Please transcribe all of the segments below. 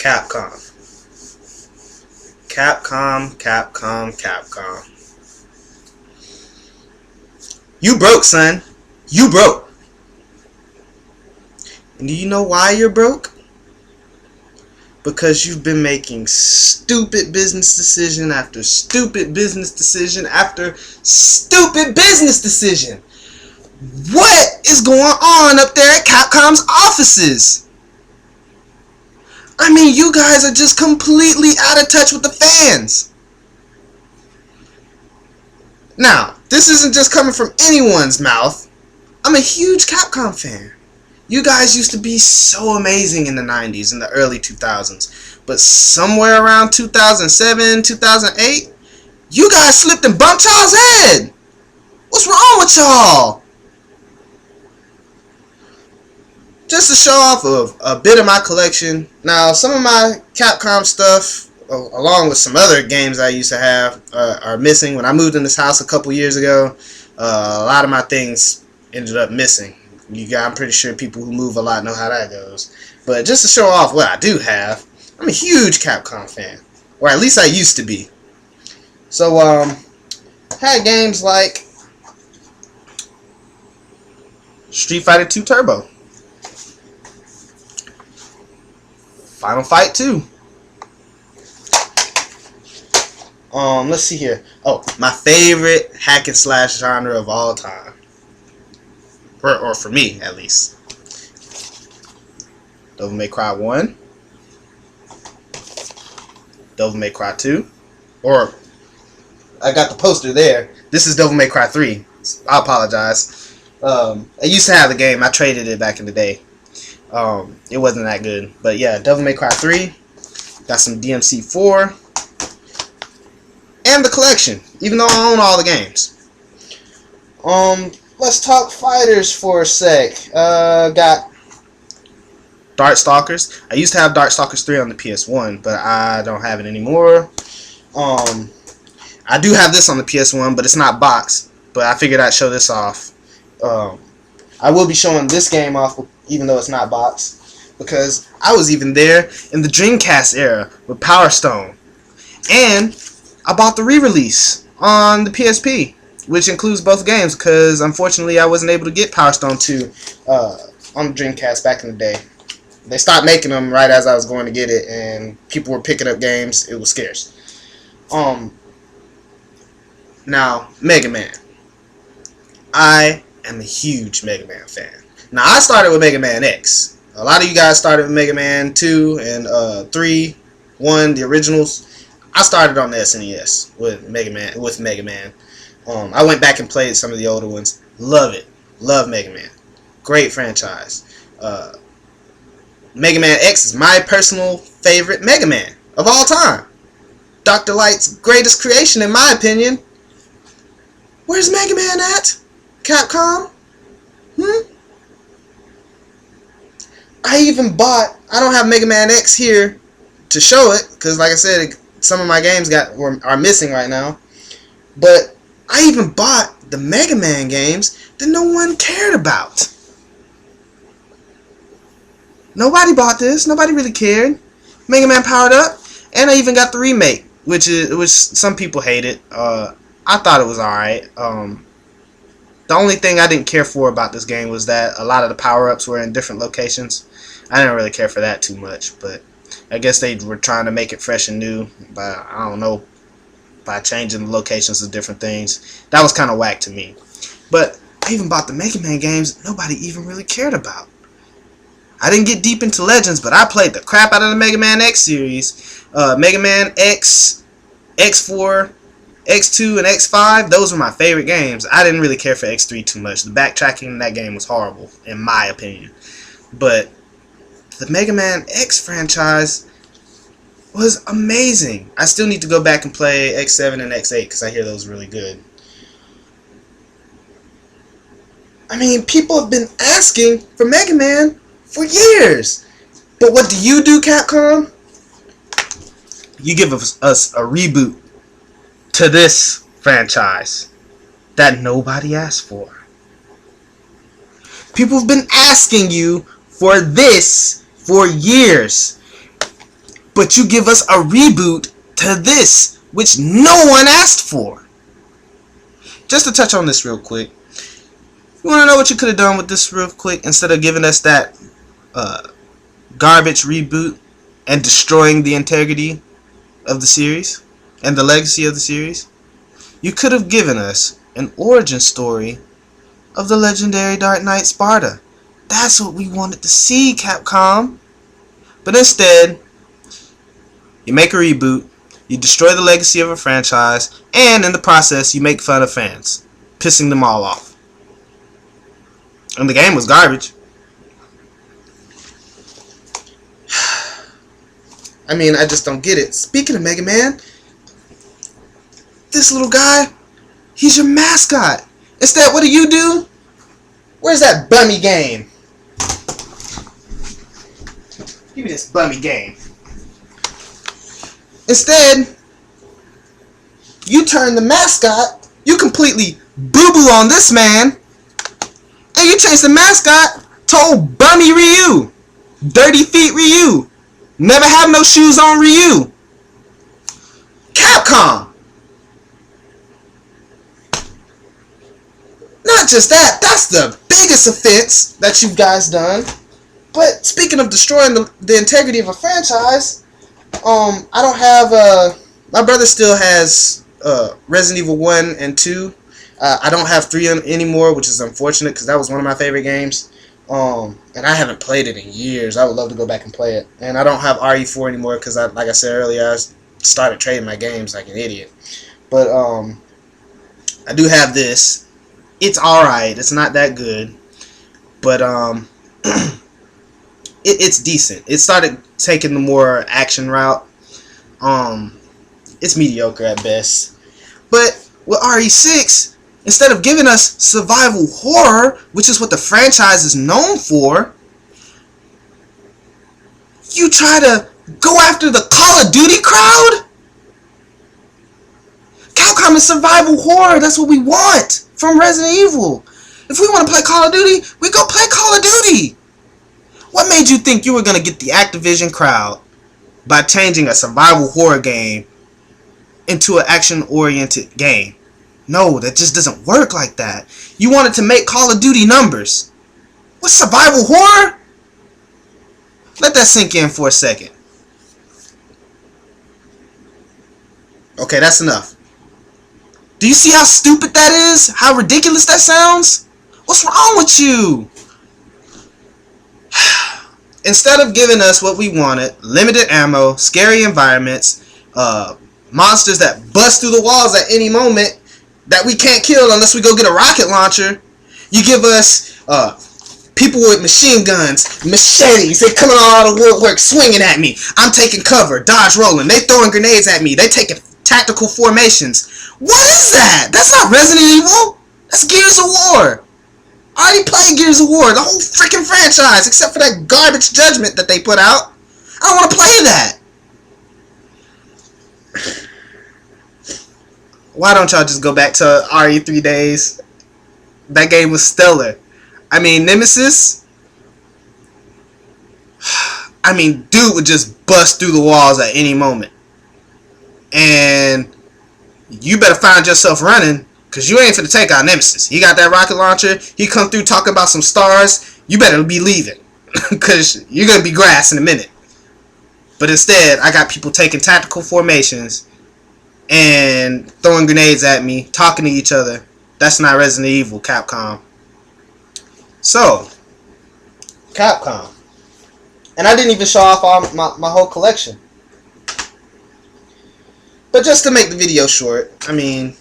Capcom. Capcom. You broke, son. You broke. And do you know why you're broke? Because you've been making stupid business decision after stupid business decision after stupid business decision. What is going on up there at Capcom's offices? I mean, you guys are just completely out of touch with the fans. Now, this isn't just coming from anyone's mouth. I'm a huge Capcom fan. You guys used to be so amazing in the 90s and the early 2000s. But somewhere around 2007, 2008, you guys slipped and bumped y'all's head. What's wrong with y'all? Just to show off of a bit of my collection. Now, some of my Capcom stuff, along with some other games I used to have, are missing. When I moved in this house a couple years ago, a lot of my things ended up missing. I'm pretty sure people who move a lot know how that goes. But just to show off what I do have, I'm a huge Capcom fan. Or at least I used to be. So, had games like Street Fighter 2 Turbo, Final Fight 2. Let's see here. Oh, my favorite hack and slash genre of all time. Or for me, at least. Devil May Cry 1. Devil May Cry 2. Or, I got the poster there. This is Devil May Cry 3. I apologize. I used to have the game. I traded it back in the day. It wasn't that good. But yeah, Devil May Cry 3. Got some DMC 4. And the collection. Even though I own all the games. Let's talk fighters for a sec. Got Darkstalkers. I used to have Darkstalkers 3 on the PS1, but I don't have it anymore. I do have this on the PS1, but it's not boxed. But I figured I'd show this off. I will be showing this game off, even though it's not boxed, because I was even there in the Dreamcast era with Power Stone. And I bought the re-release on the PSP, which includes both games, because unfortunately I wasn't able to get Power Stone 2 on the Dreamcast back in the day. They stopped making them right as I was going to get it, and people were picking up games. It was scarce. Now, Mega Man. I am a huge Mega Man fan. Now, I started with Mega Man X. A lot of you guys started with Mega Man 2 and 3, 1, the originals. I started on the SNES with Mega Man. I went back and played some of the older ones. Love it. Love Mega Man. Great franchise. Mega Man X is my personal favorite Mega Man of all time. Dr. Light's greatest creation, in my opinion. Where's Mega Man at? Capcom? I don't have Mega Man X here to show it, because like I said, some of my games are missing right now. But I even bought the Mega Man games that no one cared about. Nobody bought this. Nobody really cared. Mega Man Powered Up. And I even got the remake, which some people hated. I thought it was alright. The only thing I didn't care for about this game was that a lot of the power-ups were in different locations. I didn't really care for that too much, but I guess they were trying to make it fresh and new, but I don't know, by changing the locations of different things. That was kind of whack to me. But I even bought the Mega Man games nobody even really cared about. I didn't get deep into Legends, but I played the crap out of the Mega Man X series. Mega Man X, X4, X2, and X5, those were my favorite games. I didn't really care for X3 too much. The backtracking in that game was horrible, in my opinion. But the Mega Man X franchise was amazing. I still need to go back and play X7 and X8 because I hear those really good. I mean, people have been asking for Mega Man for years. But what do you do, Capcom? You give us a reboot to this franchise that nobody asked for. People have been asking you for this for years. But you give us a reboot to this, which no one asked for. Just to touch on this real quick. You want to know what you could have done with this real quick? Instead of giving us that garbage reboot and destroying the integrity of the series and the legacy of the series, you could have given us an origin story of the legendary Dark Knight Sparta. That's what we wanted to see, Capcom. But instead, you make a reboot, you destroy the legacy of a franchise, and in the process, you make fun of fans, pissing them all off. And the game was garbage. I mean, I just don't get it. Speaking of Mega Man, this little guy, he's your mascot. Instead, what do? Where's that bummy game? Give me this bummy game. Instead, you turn the mascot, you completely boo-boo on this man, and you change the mascot to old bummy Ryu. Dirty feet Ryu. Never have no shoes on Ryu. Capcom. Not just that, that's the biggest offense that you guys done. But speaking of destroying the integrity of a franchise, I don't have, my brother still has Resident Evil 1 and 2. I don't have 3 anymore, which is unfortunate because that was one of my favorite games. And I haven't played it in years. I would love to go back and play it. And I don't have RE4 anymore because, like I said earlier, I started trading my games like an idiot. But I do have this. It's alright. It's not that good. But it's decent. It started taking the more action route. It's mediocre at best. But with RE6, instead of giving us survival horror, which is what the franchise is known for, you try to go after the Call of Duty crowd? Capcom is survival horror. That's what we want from Resident Evil. If we want to play Call of Duty, we go play Call of Duty. What made you think you were going to get the Activision crowd by changing a survival horror game into an action-oriented game? No, that just doesn't work like that. You wanted to make Call of Duty numbers. What's survival horror? Let that sink in for a second. Okay, that's enough. Do you see how stupid that is? How ridiculous that sounds? What's wrong with you? Instead of giving us what we wanted, limited ammo, scary environments, monsters that bust through the walls at any moment that we can't kill unless we go get a rocket launcher, you give us people with machine guns, machetes, they coming all out of woodwork swinging at me. I'm taking cover, dodge rolling, they throwing grenades at me, they taking tactical formations. What is that? That's not Resident Evil. That's Gears of War. I already played Gears of War, the whole freaking franchise, except for that garbage Judgment that they put out. I don't want to play that. Why don't y'all just go back to RE3 days? That game was stellar. I mean, Nemesis, I mean, dude would just bust through the walls at any moment. And you better find yourself running, because you ain't finna take out Nemesis. He got that rocket launcher. He come through talking about some stars. You better be leaving, because you're going to be grass in a minute. But instead, I got people taking tactical formations and throwing grenades at me, talking to each other. That's not Resident Evil, Capcom. So, Capcom. And I didn't even show off all my whole collection. But just to make the video short, I mean,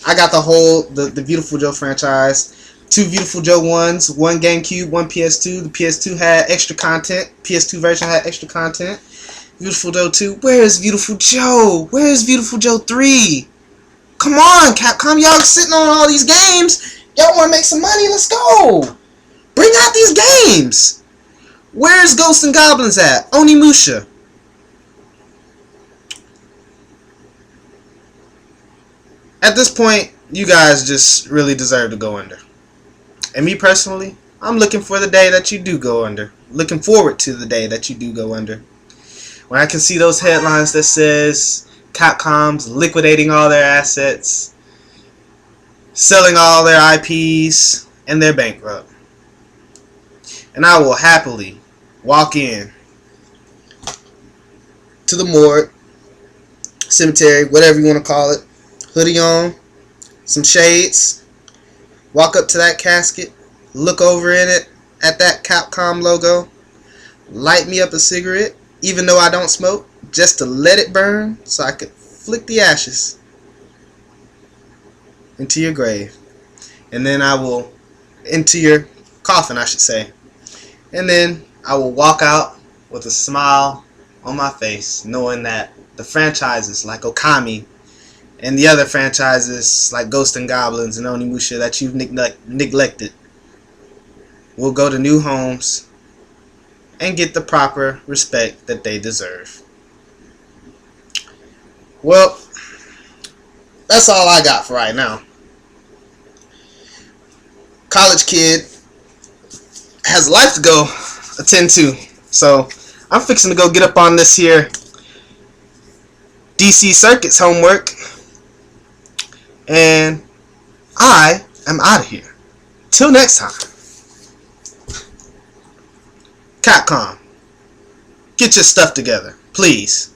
I got the Beautiful Joe franchise. 2 Beautiful Joe 1s, 1 GameCube, 1 PS2. The PS2 had extra content. PS2 version had extra content. Beautiful Joe 2. Where is Beautiful Joe? Where is Beautiful Joe 3? Come on, Capcom. Y'all sitting on all these games. Y'all want to make some money? Let's go. Bring out these games. Where's Ghosts and Goblins at? Onimusha. At this point, you guys just really deserve to go under. And me personally, I'm looking for the day that you do go under. Looking forward to the day that you do go under. when I can see those headlines that says Capcom's liquidating all their assets, selling all their IPs, and they're bankrupt. And I will happily walk in to the morgue, cemetery, whatever you want to call it, hoodie on, some shades, walk up to that casket, look over in it at that Capcom logo, light me up a cigarette, even though I don't smoke, just to let it burn so I could flick the ashes into your grave. And then I will, into your coffin, I should say. And then I will walk out with a smile on my face, knowing that the franchises like Okami and the other franchises like Ghosts and Goblins and Onimusha that you've neglected will go to new homes and get the proper respect that they deserve. Well, that's all I got for right now. College kid has life to go attend to, so I'm fixing to go get up on this here DC Circuit's homework, and I am out of here. Till next time. Capcom, get your stuff together, please.